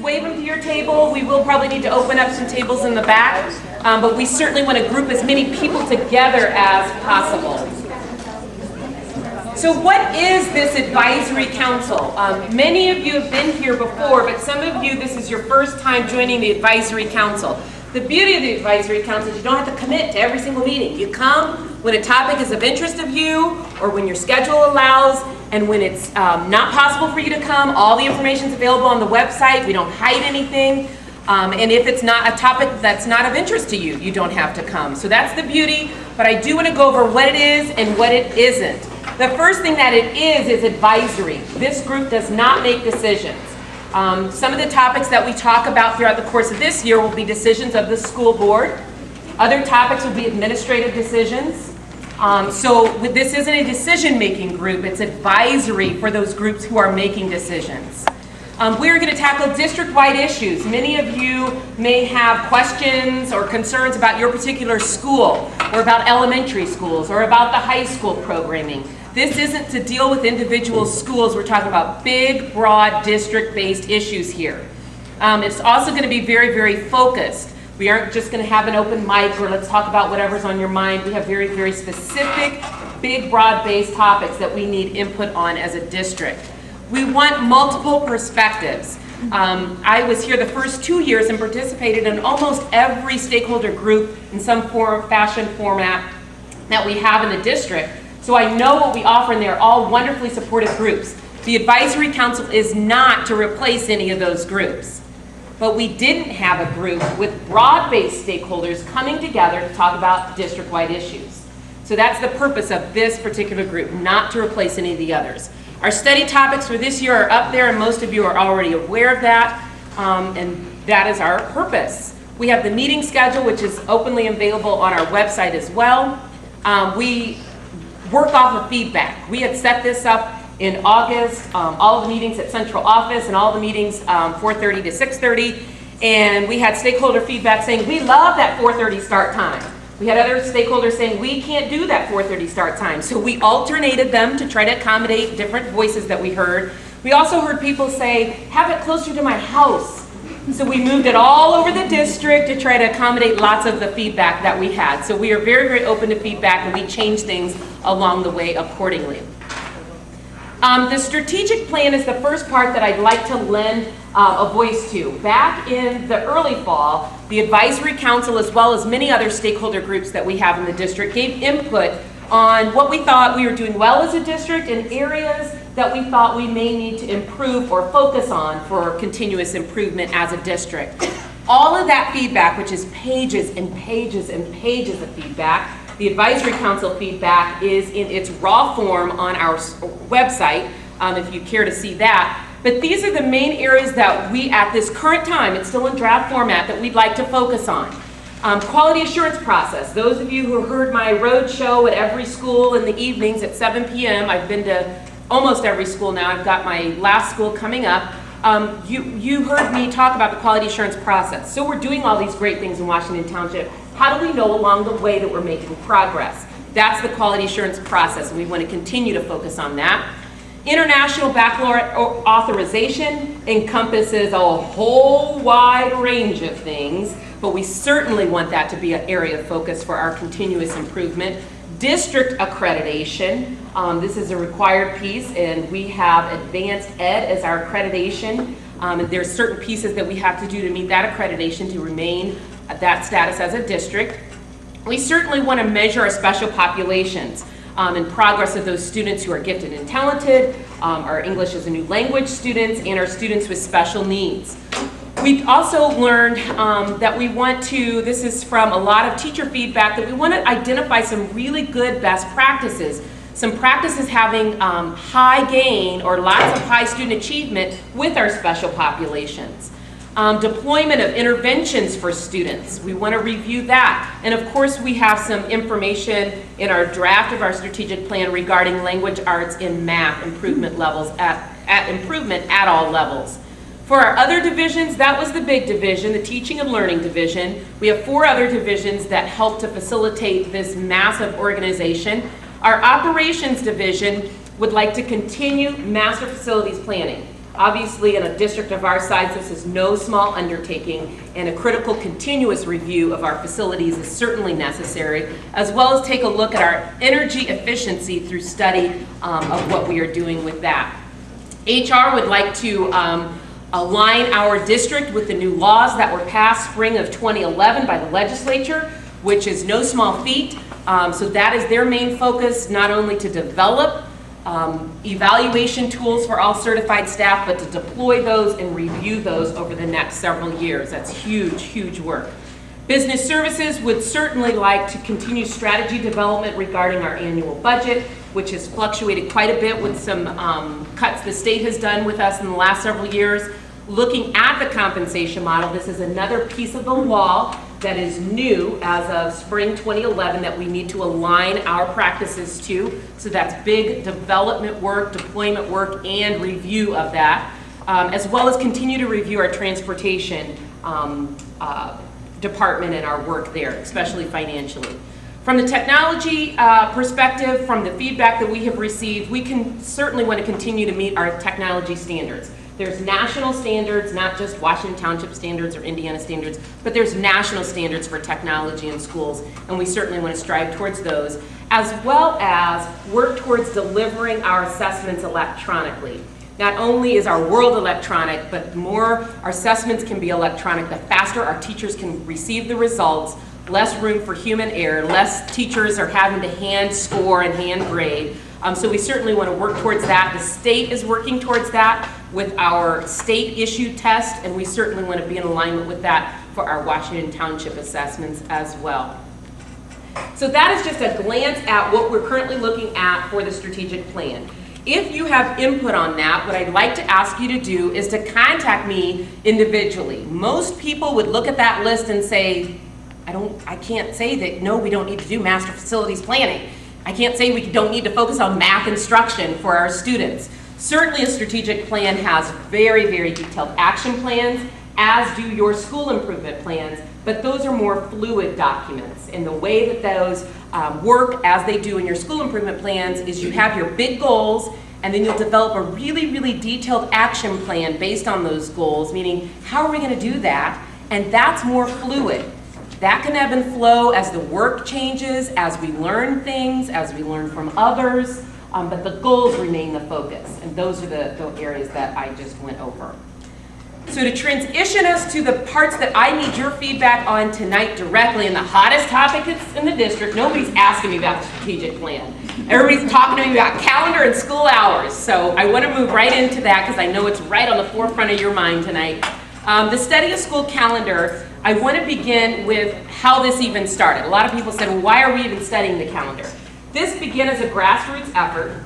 wave them to your table. We will probably need to open up some tables in the back, but we certainly want to group as many people together as possible. So what is this advisory council? Many of you have been here before, but some of you, this is your first time joining the advisory council. The beauty of the advisory council is you don't have to commit to every single meeting. You come when a topic is of interest of you, or when your schedule allows, and when it's not possible for you to come, all the information is available on the website. We don't hide anything. And if it's not a topic that's not of interest to you, you don't have to come. So that's the beauty, but I do want to go over what it is and what it isn't. The first thing that it is advisory. This group does not make decisions. Some of the topics that we talk about throughout the course of this year will be decisions of the school board. Other topics will be administrative decisions. So this isn't a decision-making group, it's advisory for those groups who are making decisions. We're going to tackle district-wide issues. Many of you may have questions or concerns about your particular school, or about elementary schools, or about the high school programming. This isn't to deal with individual schools. We're talking about big, broad, district-based issues here. It's also going to be very, very focused. We aren't just going to have an open mic or let's talk about whatever's on your mind. We have very, very specific, big, broad-based topics that we need input on as a district. We want multiple perspectives. I was here the first 2 years and participated in almost every stakeholder group in some form, fashion, format that we have in the district. So I know what we offer, and they're all wonderfully supportive groups. The advisory council is not to replace any of those groups. But we didn't have a group with broad-based stakeholders coming together to talk about district-wide issues. So that's the purpose of this particular group, not to replace any of the others. Our study topics for this year are up there, and most of you are already aware of that, and that is our purpose. We have the meeting schedule, which is openly available on our website as well. We work off of feedback. We had set this up in August, all of the meetings at central office and all the meetings 4:30 to 6:30, and we had stakeholder feedback saying, we love that 4:30 start time. We had other stakeholders saying, we can't do that 4:30 start time. So we alternated them to try to accommodate different voices that we heard. We also heard people say, have it closer to my house. So we moved it all over the district to try to accommodate lots of the feedback that we had. So we are very, very open to feedback, and we change things along the way accordingly. The strategic plan is the first part that I'd like to lend a voice to. Back in the early fall, the advisory council, as well as many other stakeholder groups that we have in the district, gave input on what we thought we were doing well as a district and areas that we thought we may need to improve or focus on for continuous improvement as a district. All of that feedback, which is pages and pages and pages of feedback, the advisory council feedback is in its raw form on our website, if you care to see that. But these are the main areas that we, at this current time, it's still in draft format, that we'd like to focus on. Quality assurance process. Those of you who heard my road show at every school in the evenings at 7 p.m., I've been to almost every school now. I've got my last school coming up. You heard me talk about the quality assurance process. So we're doing all these great things in Washington Township. How do we know along the way that we're making progress? That's the quality assurance process, and we want to continue to focus on that. International baccalaureate authorization encompasses a whole wide range of things, but we certainly want that to be an area of focus for our continuous improvement. District accreditation, this is a required piece, and we have advanced ed as our accreditation. And there's certain pieces that we have to do to meet that accreditation to remain at that status as a district. We certainly want to measure our special populations and progress of those students who are gifted and talented, our English as a new language students, and our students with special needs. We've also learned that we want to, this is from a lot of teacher feedback, that we want to identify some really good best practices. Some practices having high gain or lots of high student achievement with our special populations. Deployment of interventions for students. We want to review that. And of course, we have some information in our draft of our strategic plan regarding language arts and math improvement levels improvement at all levels. For our other divisions, that was the big division, the teaching and learning division. We have 4 other divisions that help to facilitate this massive organization. Our operations division would like to continue master facilities planning. Obviously, in a district of our size, this is no small undertaking, and a critical continuous review of our facilities is certainly necessary, as well as take a look at our energy efficiency through study of what we are doing with that. HR would like to align our district with the new laws that were passed spring of 2011 by the legislature, which is no small feat. So that is their main focus, not only to develop evaluation tools for all certified staff, but to deploy those and review those over the next several years. That's huge, huge work. Business Services would certainly like to continue strategy development regarding our annual budget, which has fluctuated quite a bit with some cuts the state has done with us in the last several years. Looking at the compensation model, this is another piece of the law that is new as of spring 2011 that we need to align our practices to. So that's big development work, deployment work, and review of that, as well as continue to review our transportation department and our work there, especially financially. From the technology perspective, from the feedback that we have received, we can certainly want to continue to meet our technology standards. There's national standards, not just Washington Township standards or Indiana standards, but there's national standards for technology in schools, and we certainly want to strive towards those, as well as work towards delivering our assessments electronically. Not only is our world electronic, but the more our assessments can be electronic, the faster our teachers can receive the results, less room for human error, less teachers are having to hand score and hand grade. So we certainly want to work towards that. The state is working towards that with our state-issued test, and we certainly want to be in alignment with that for our Washington Township assessments as well. So that is just a glance at what we're currently looking at for the strategic plan. If you have input on that, what I'd like to ask you to do is to contact me individually. Most people would look at that list and say, I can't say that, no, we don't need to do master facilities planning. I can't say we don't need to focus on math instruction for our students. Certainly a strategic plan has very, very detailed action plans, as do your school improvement plans, but those are more fluid documents. And the way that those work as they do in your school improvement plans is you have your big goals, and then you'll develop a really, really detailed action plan based on those goals, meaning how are we going to do that? And that's more fluid. That can ebb and flow as the work changes, as we learn things, as we learn from others, but the goals remain the focus, and those are the areas that I just went over. So to transition us to the parts that I need your feedback on tonight directly, and the hottest topic in the district, nobody's asking me about the strategic plan. Everybody's talking to me about calendar and school hours, so I want to move right into that because I know it's right on the forefront of your mind tonight. The study of school calendar, I want to begin with how this even started. A lot of people said, well, why are we even studying the calendar? This began as a grassroots effort.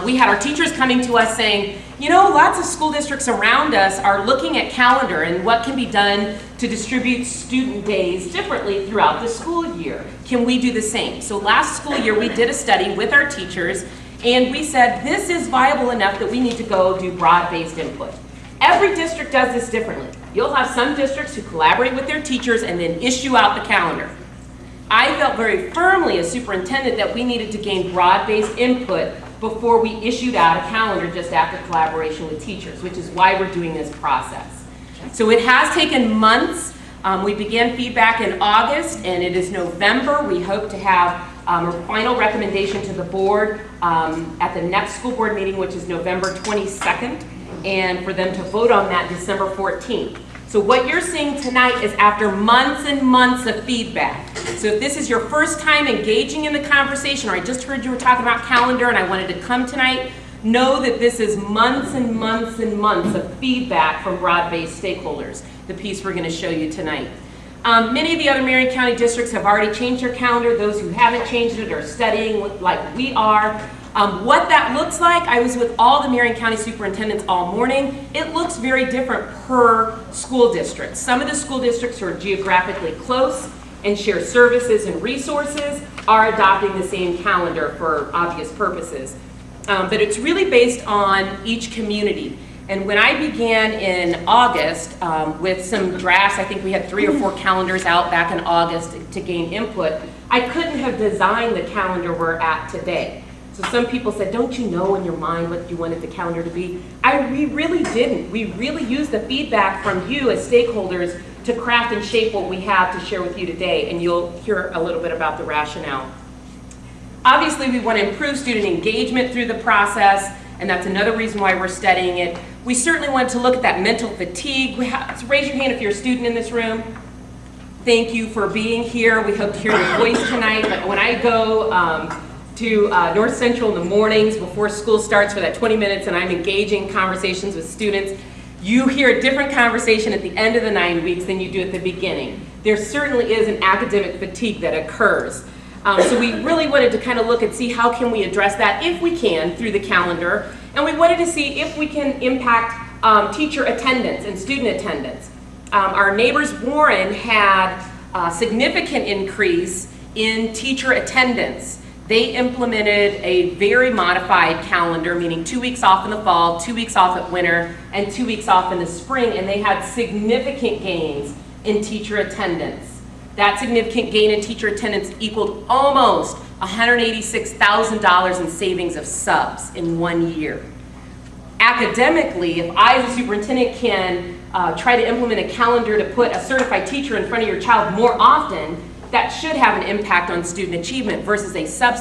We had our teachers coming to us saying, you know, lots of school districts around us are looking at calendar and what can be done to distribute student days differently throughout the school year. Can we do the same? So last school year we did a study with our teachers, and we said this is viable enough that we need to go do broad-based input. Every district does this differently. You'll have some districts who collaborate with their teachers and then issue out the calendar. I felt very firmly as superintendent that we needed to gain broad-based input before we issued out a calendar just after collaboration with teachers, which is why we're doing this process. So it has taken months. We began feedback in August, and it is November. We hope to have a final recommendation to the board at the next school board meeting, which is November 22nd. And for them to vote on that December 14th. So what you're seeing tonight is after months and months of feedback. So if this is your first time engaging in the conversation, or I just heard you were talking about calendar and I wanted to come tonight, know that this is months and months and months of feedback from broad-based stakeholders, the piece we're going to show you tonight. Many of the other Marion County districts have already changed their calendar. Those who haven't changed it are studying like we are. What that looks like, I was with all the Marion County superintendents all morning. It looks very different per school district. Some of the school districts who are geographically close and share services and resources are adopting the same calendar for obvious purposes. But it's really based on each community. And when I began in August with some drafts, I think we had 3 or 4 calendars out back in August to gain input, I couldn't have designed the calendar we're at today. So some people said, don't you know in your mind what you wanted the calendar to be? We really didn't. We really used the feedback from you as stakeholders to craft and shape what we have to share with you today, and you'll hear a little bit about the rationale. Obviously, we want to improve student engagement through the process, and that's another reason why we're studying it. We certainly want to look at that mental fatigue. So raise your hand if you're a student in this room. Thank you for being here. We hope to hear your voice tonight. But when I go to North Central in the mornings before school starts for that 20 minutes and I'm engaging conversations with students, you hear a different conversation at the end of the 9 weeks than you do at the beginning. There certainly is an academic fatigue that occurs. So we really wanted to kind of look and see how can we address that, if we can, through the calendar. And we wanted to see if we can impact teacher attendance and student attendance. Our neighbors Warren had a significant increase in teacher attendance. They implemented a very modified calendar, meaning 2 weeks off in the fall, 2 weeks off at winter, and 2 weeks off in the spring, and they had significant gains in teacher attendance. That significant gain in teacher attendance equaled almost $186,000 in savings of subs in 1 year. Academically, if I as a superintendent can try to implement a calendar to put a certified teacher in front of your child more often, that should have an impact on student achievement versus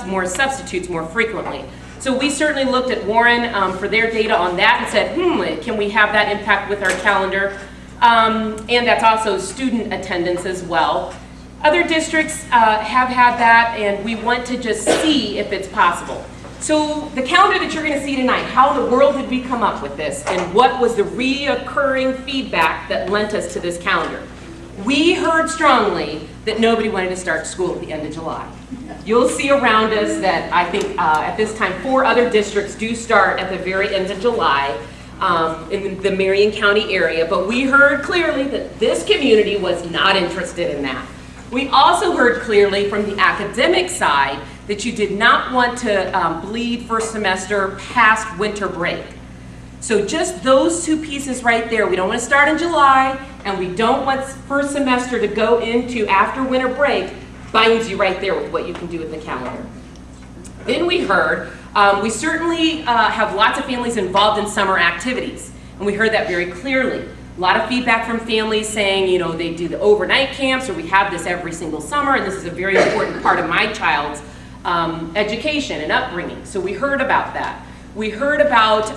more substitutes more frequently. So we certainly looked at Warren for their data on that and said, can we have that impact with our calendar? And that's also student attendance as well. Other districts have had that, and we want to just see if it's possible. So the calendar that you're going to see tonight, how in the world did we come up with this, and what was the reoccurring feedback that lent us to this calendar? We heard strongly that nobody wanted to start school at the end of July. You'll see around us that I think at this time 4 other districts do start at the very end of July in the Marion County area, but we heard clearly that this community was not interested in that. We also heard clearly from the academic side that you did not want to bleed first semester past winter break. So just those 2 pieces right there. We don't want to start in July, and we don't want first semester to go into after winter break, binds you right there with what you can do with the calendar. Then we heard, we certainly have lots of families involved in summer activities, and we heard that very clearly. A lot of feedback from families saying, you know, they do the overnight camps, or we have this every single summer, and this is a very important part of my child's education and upbringing. So we heard about that. We heard about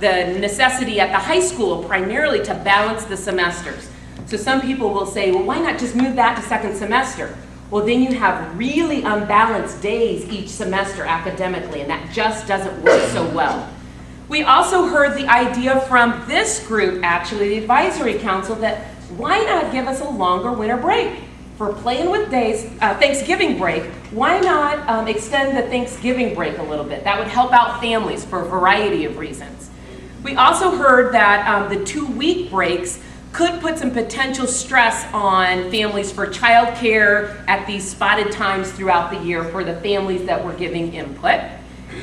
the necessity at the high school primarily to balance the semesters. So some people will say, well, why not just move that to second semester? Well, then you have really unbalanced days each semester academically, and that just doesn't work so well. We also heard the idea from this group, actually, the advisory council, that why not give us a longer winter break? For playing with days, Thanksgiving break, why not extend the Thanksgiving break a little bit? That would help out families for a variety of reasons. We also heard that the 2-week breaks could put some potential stress on families for childcare at these spotted times throughout the year for the families that were giving input.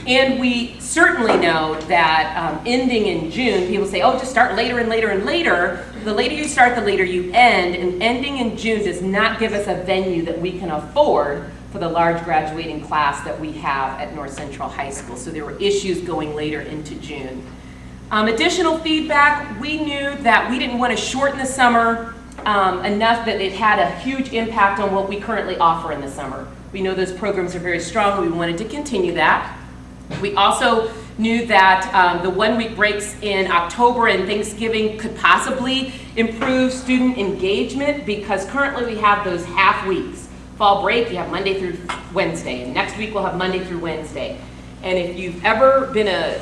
And we certainly know that ending in June, people say, oh, just start later and later and later. The later you start, the later you end, and ending in June does not give us a venue that we can afford for the large graduating class that we have at North Central High School. So there were issues going later into June. Additional feedback, we knew that we didn't want to shorten the summer enough that it had a huge impact on what we currently offer in the summer. We know those programs are very strong, we wanted to continue that. We also knew that the 1-week breaks in October and Thanksgiving could possibly improve student engagement, because currently we have those half weeks. Fall break, you have Monday through Wednesday, and next week we'll have Monday through Wednesday. And if you've ever been a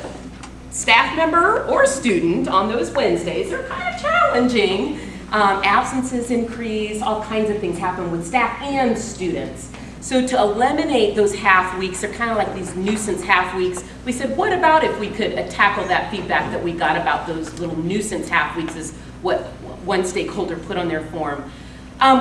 staff member or student on those Wednesdays, they're kind of challenging. Absences increase, all kinds of things happen with staff and students. So to eliminate those half weeks, they're kind of like these nuisance half weeks, we said, what about if we could tackle that feedback that we got about those little nuisance half weeks, is what one stakeholder put on their form.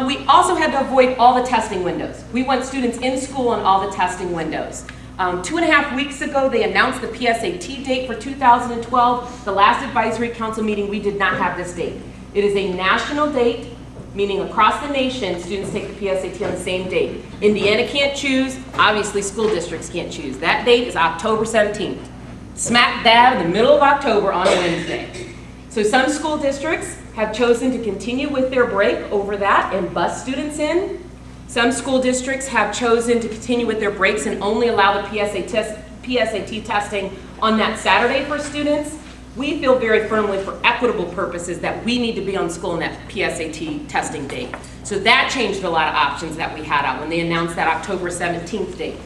We also had to avoid all the testing windows. We want students in school on all the testing windows. 2.5 weeks ago, they announced the PSAT date for 2012. The last advisory council meeting, we did not have this date. It is a national date. meaning across the nation, students take the PSAT on the same date. Indiana can't choose, obviously school districts can't choose. That date is October 17th, smack dab in the middle of October on a Wednesday. So some school districts have chosen to continue with their break over that and bus students in. Some school districts have chosen to continue with their breaks and only allow the PSAT testing on that Saturday for students. We feel very firmly for equitable purposes that we need to be on school on that PSAT testing date. So that changed a lot of options that we had out when they announced that October 17th date.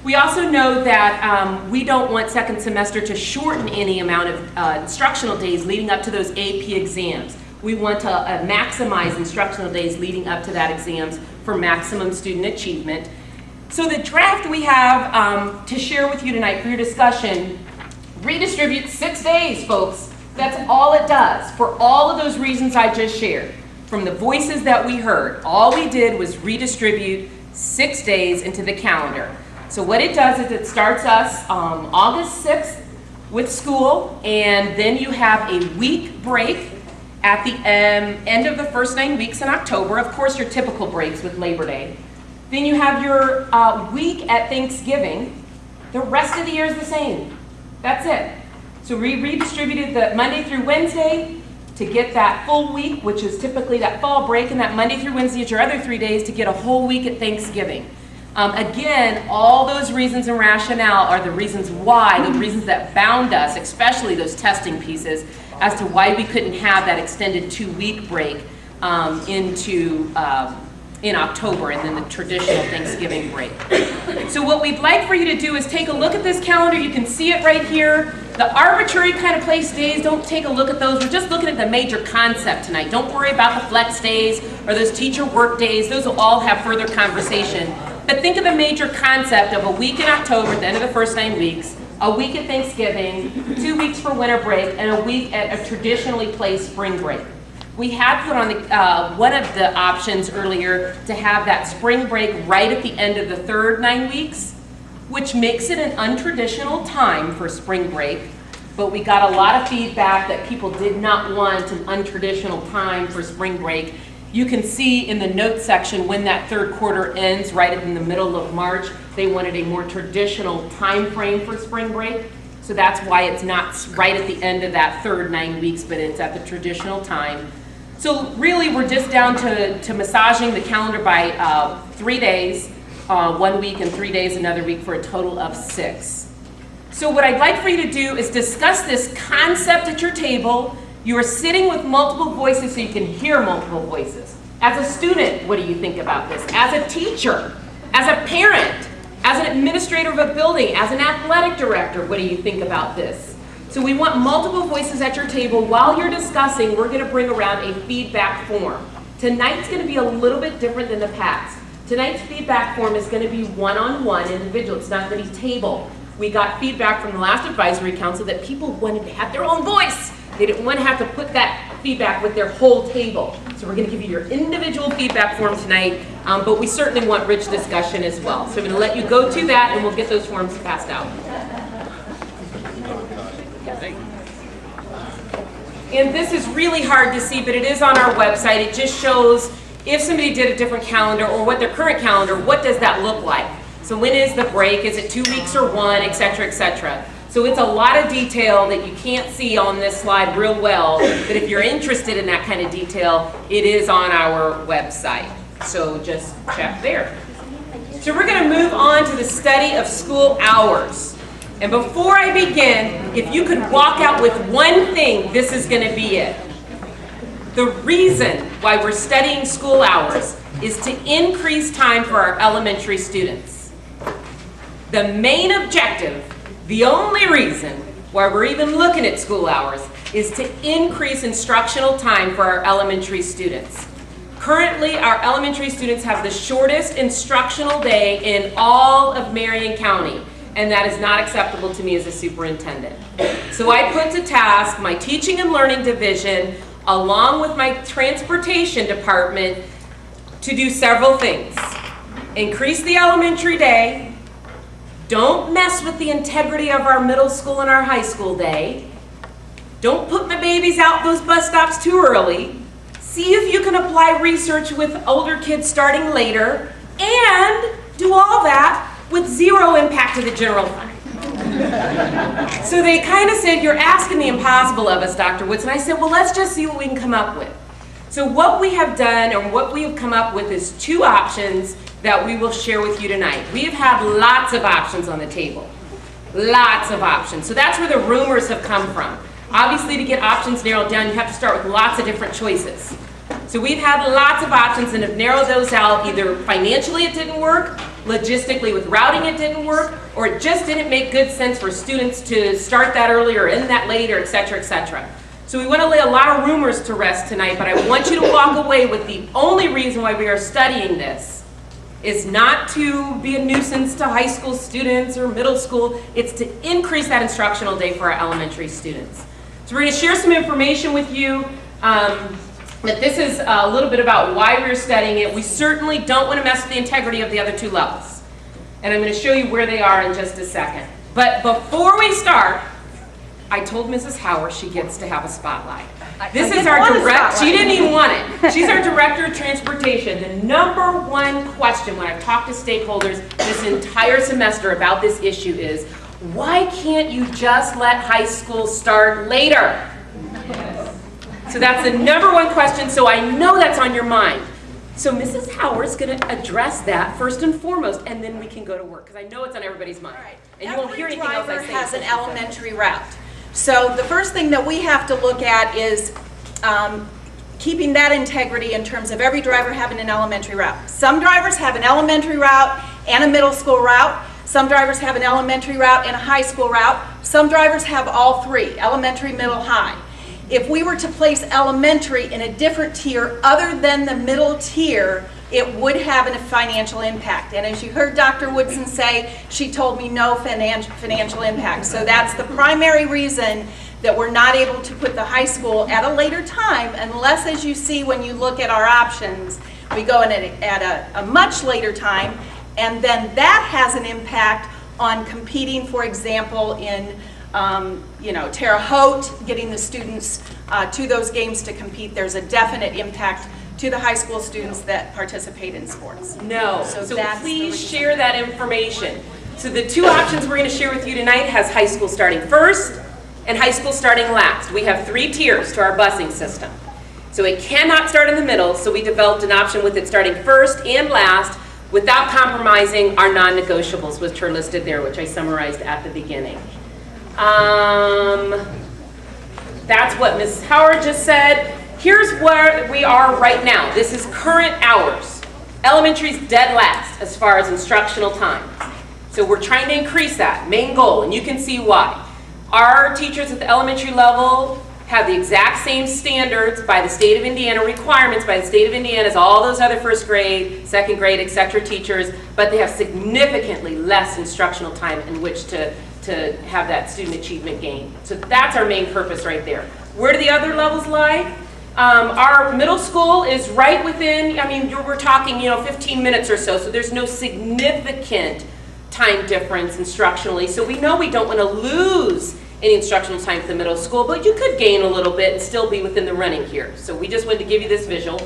We also know that we don't want second semester to shorten any amount of instructional days leading up to those AP exams. We want to maximize instructional days leading up to that exams for maximum student achievement. So the draft we have to share with you tonight for your discussion redistributes 6 days, folks. That's all it does for all of those reasons I just shared. From the voices that we heard, all we did was redistribute 6 days into the calendar. So what it does is it starts us August 6th with school, and then you have a week break at the end of the first 9 weeks in October. Of course, your typical breaks with Labor Day. Then you have your week at Thanksgiving. The rest of the year is the same. That's it. So we redistributed the Monday through Wednesday to get that full week, which is typically that fall break, and that Monday through Wednesday is your other 3 days to get a whole week at Thanksgiving. Again, all those reasons and rationale are the reasons why, the reasons that bound us, especially those testing pieces, as to why we couldn't have that extended 2-week break in October and then the traditional Thanksgiving break. So what we'd like for you to do is take a look at this calendar. You can see it right here. The arbitrary kind of place days, don't take a look at those. We're just looking at the major concept tonight. Don't worry about the flex days or those teacher work days. Those will all have further conversation. But think of the major concept of a week in October at the end of the first 9 weeks, a week at Thanksgiving, 2 weeks for winter break, and a week at a traditionally placed spring break. We had put on the, one of the options earlier to have that spring break right at the end of the third 9 weeks, which makes it an untraditional time for spring break. But we got a lot of feedback that people did not want an untraditional time for spring break. You can see in the notes section when that third quarter ends, right in the middle of March, they wanted a more traditional time frame for spring break. So that's why it's not right at the end of that third 9 weeks, but it's at the traditional time. So really, we're just down to massaging the calendar by 3 days, 1 week and 3 days another week for a total of 6. So what I'd like for you to do is discuss this concept at your table. You are sitting with multiple voices so you can hear multiple voices. As a student, what do you think about this? As a teacher, as a parent, as an administrator of a building, as an athletic director, what do you think about this? So we want multiple voices at your table. While you're discussing, we're going to bring around a feedback form. Tonight's going to be a little bit different than the past. Tonight's feedback form is going to be one-on-one individual. It's not going to be table. We got feedback from the last advisory council that people wanted to have their own voice. They didn't want to have to put that feedback with their whole table. So we're going to give you your individual feedback form tonight, but we certainly want rich discussion as well. So I'm going to let you go to that and we'll get those forms passed out. And this is really hard to see, but it is on our website. It just shows if somebody did a different calendar or what their current calendar, what does that look like? So when is the break? Is it 2 weeks or 1, et cetera, et cetera. So it's a lot of detail that you can't see on this slide real well, but if you're interested in that kind of detail, it is on our website. So just check there. So we're going to move on to the study of school hours. And before I begin, if you could walk out with one thing, this is going to be it. The reason why we're studying school hours is to increase time for our elementary students. The main objective, the only reason why we're even looking at school hours is to increase instructional time for our elementary students. Currently, our elementary students have the shortest instructional day in all of Marion County, and that is not acceptable to me as a superintendent. So I put to task my teaching and learning division, along with my transportation department, to do several things. Increase the elementary day. Don't mess with the integrity of our middle school and our high school day. Don't put my babies out those bus stops too early. see if you can apply research with older kids starting later, and do all that with zero impact to the general fund. So they kind of said, you're asking the impossible of us, Dr. Woods. And I said, well, let's just see what we can come up with. So what we have done, or what we have come up with, is 2 options that we will share with you tonight. We have had lots of options on the table. Lots of options. So that's where the rumors have come from. Obviously, to get options narrowed down, you have to start with lots of different choices. So we've had lots of options and have narrowed those out. Either financially it didn't work, logistically with routing it didn't work, or it just didn't make good sense for students to start that earlier or end that later, et cetera, et cetera. So we want to lay a lot of rumors to rest tonight, but I want you to walk away with the only reason why we are studying this is not to be a nuisance to high school students or middle school. It's to increase that instructional day for our elementary students. So we're going to share some information with you. But this is a little bit about why we're studying it. We certainly don't want to mess with the integrity of the other 2 levels. And I'm going to show you where they are in just a second. But before we start, I told Mrs. Howard she gets to have a spotlight. This is our direct, she didn't even want it. She's our director of transportation. The #1 question when I've talked to stakeholders this entire semester about this issue is, why can't you just let high school start later? So that's the #1 question, so I know that's on your mind. So Mrs. Howard's going to address that first and foremost, and then we can go to work, because I know it's on everybody's mind. Right. And you won't hear anything else I say. Every driver has an elementary route. So the first thing that we have to look at is keeping that integrity in terms of every driver having an elementary route. Some drivers have an elementary route and a middle school route. Some drivers have an elementary route and a high school route. Some drivers have all 3, elementary, middle, high. If we were to place elementary in a different tier other than the middle tier, it would have a financial impact. And as you heard Dr. Woodson say, she told me no financial impact. So that's the primary reason that we're not able to put the high school at a later time, unless, as you see when you look at our options, we go in at a much later time, and then that has an impact on competing, for example, in Terre Haute, getting the students to those games to compete. There's a definite impact to the high school students that participate in sports. No, so please share that information. So the 2 options we're going to share with you tonight has high school starting first and high school starting last. We have 3 tiers to our busing system. So it cannot start in the middle, so we developed an option with it starting first and last without compromising our non-negotiables, which are listed there, which I summarized at the beginning. That's what Mrs. Howard just said. Here's where we are right now. This is current hours. Elementary's dead last as far as instructional time. So we're trying to increase that, main goal, and you can see why. Our teachers at the elementary level have the exact same standards by the state of Indiana, requirements by the state of Indiana as all those other first grade, second grade, etc. teachers, but they have significantly less instructional time in which to have that student achievement gain. So that's our main purpose right there. Where do the other levels lie? Our middle school is right within, we're talking, 15 minutes or so, so there's no significant time difference instructionally. So we know we don't want to lose any instructional time to the middle school, but you could gain a little bit and still be within the running here. So we just wanted to give you this visual.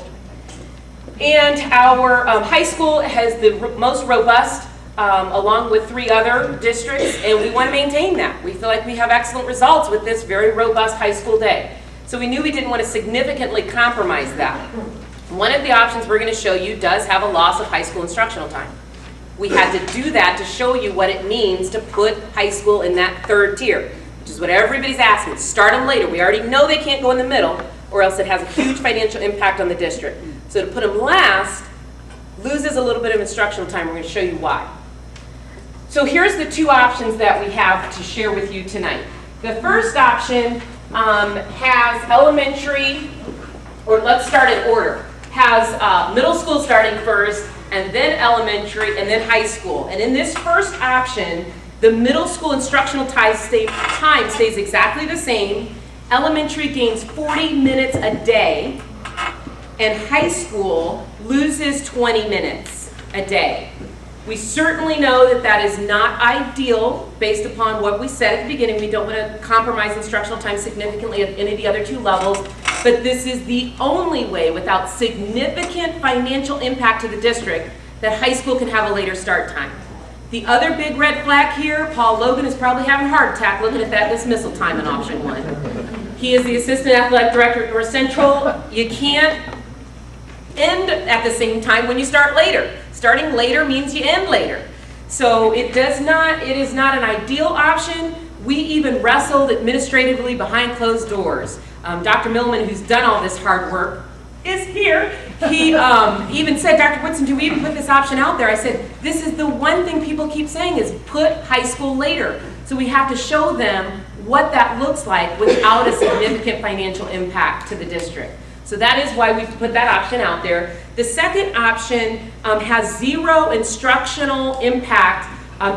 And our high school has the most robust, along with 3 other districts, and we want to maintain that. We feel like we have excellent results with this very robust high school day. So we knew we didn't want to significantly compromise that. One of the options we're going to show you does have a loss of high school instructional time. We had to do that to show you what it means to put high school in that 3rd tier, which is what everybody's asking. Start them later. We already know they can't go in the middle, or else it has a huge financial impact on the district. So to put them last loses a little bit of instructional time. We're going to show you why. So here's the 2 options that we have to share with you tonight. The first option has elementary, or let's start in order, has middle school starting first, and then elementary, and then high school. And in this first option, the middle school instructional time stays exactly the same. Elementary gains 40 minutes a day, and high school loses 20 minutes a day. We certainly know that that is not ideal based upon what we said at the beginning. We don't want to compromise instructional time significantly at any of the other 2 levels. but this is the only way without significant financial impact to the district that high school can have a later start time. The other big red flag here, Paul Logan is probably having a heart attack looking at that dismissal time in option 1. He is the assistant athletic director at North Central. You can't end at the same time when you start later. Starting later means you end later. So it is not an ideal option. We even wrestled administratively behind closed doors. Dr. Millman, who's done all this hard work, is here. He even said, Dr. Woodson, do we even put this option out there? I said, this is the one thing people keep saying is put high school later. So we have to show them what that looks like without a significant financial impact to the district. So that is why we put that option out there. The second option has zero instructional impact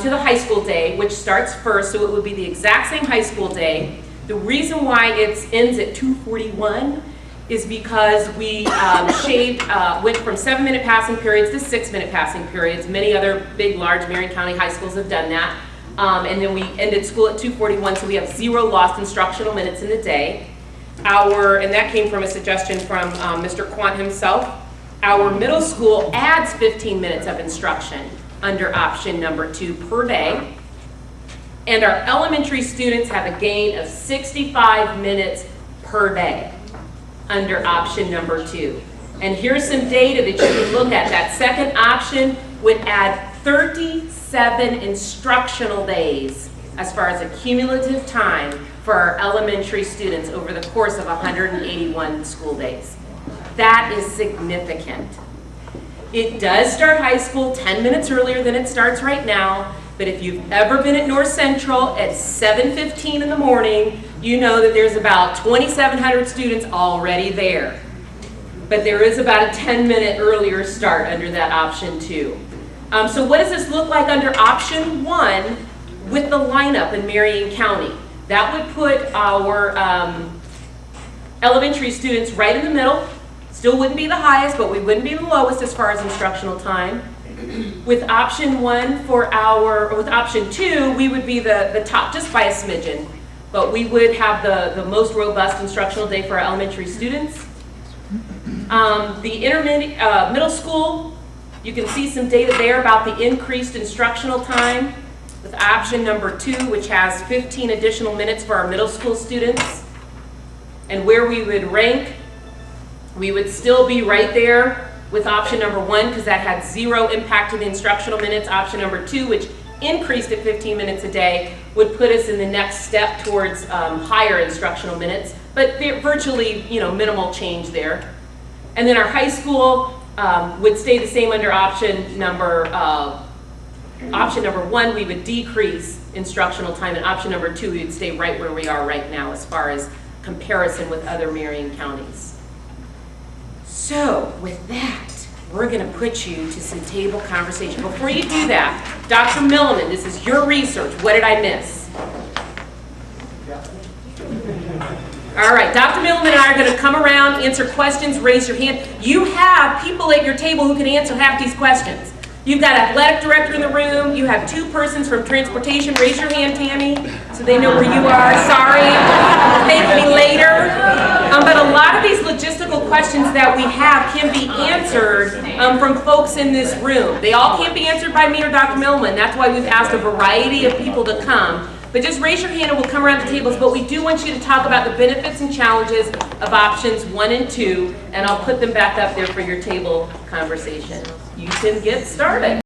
to the high school day, which starts first, so it would be the exact same high school day. The reason why it ends at 2:41 is because we went from 7-minute passing periods to 6-minute passing periods. Many other big, large Marion County high schools have done that. And then we ended school at 2:41, so we have zero lost instructional minutes in the day. And that came from a suggestion from Mr. Quant himself. Our middle school adds 15 minutes of instruction under option number 2 per day. And our elementary students have a gain of 65 minutes per day under option number 2. And here's some data that you can look at. That second option would add 37 instructional days as far as a cumulative time for our elementary students over the course of 181 school days. That is significant. It does start high school 10 minutes earlier than it starts right now, but if you've ever been at North Central at 7:15 in the morning, you know that there's about 2,700 students already there. But there is about a 10-minute earlier start under that option 2. So what does this look like under option 1 with the lineup in Marion County? That would put our elementary students right in the middle. Still wouldn't be the highest, but we wouldn't be the lowest as far as instructional time. With option 1 with option 2, we would be the top just by a smidgen. But we would have the most robust instructional day for our elementary students. The intermediate, middle school, you can see some data there about the increased instructional time with option number 2, which has 15 additional minutes for our middle school students. And where we would rank, we would still be right there with option number 1 because that had zero impact to the instructional minutes. Option number 2, which increased at 15 minutes a day, would put us in the next step towards higher instructional minutes, but virtually, minimal change there. And then our high school would stay the same under option number 1. We would decrease instructional time, and option number 2, we would stay right where we are right now as far as comparison with other Marion counties. So with that, we're going to put you to some table conversation. Before you do that, Dr. Milliman, this is your research. What did I miss? All right, Dr. Milliman and I are going to come around, answer questions, raise your hand. You have people at your table who can answer half these questions. You've got athletic director in the room. You have 2 persons from transportation. Raise your hand, Tammy, so they know where you are. Sorry, thank me later. But a lot of these logistical questions that we have can be answered from folks in this room. They all can't be answered by me or Dr. Millman. That's why we've asked a variety of people to come. But just raise your hand and we'll come around the tables. But we do want you to talk about the benefits and challenges of options 1 and 2, and I'll put them back up there for your table conversation. You can get started.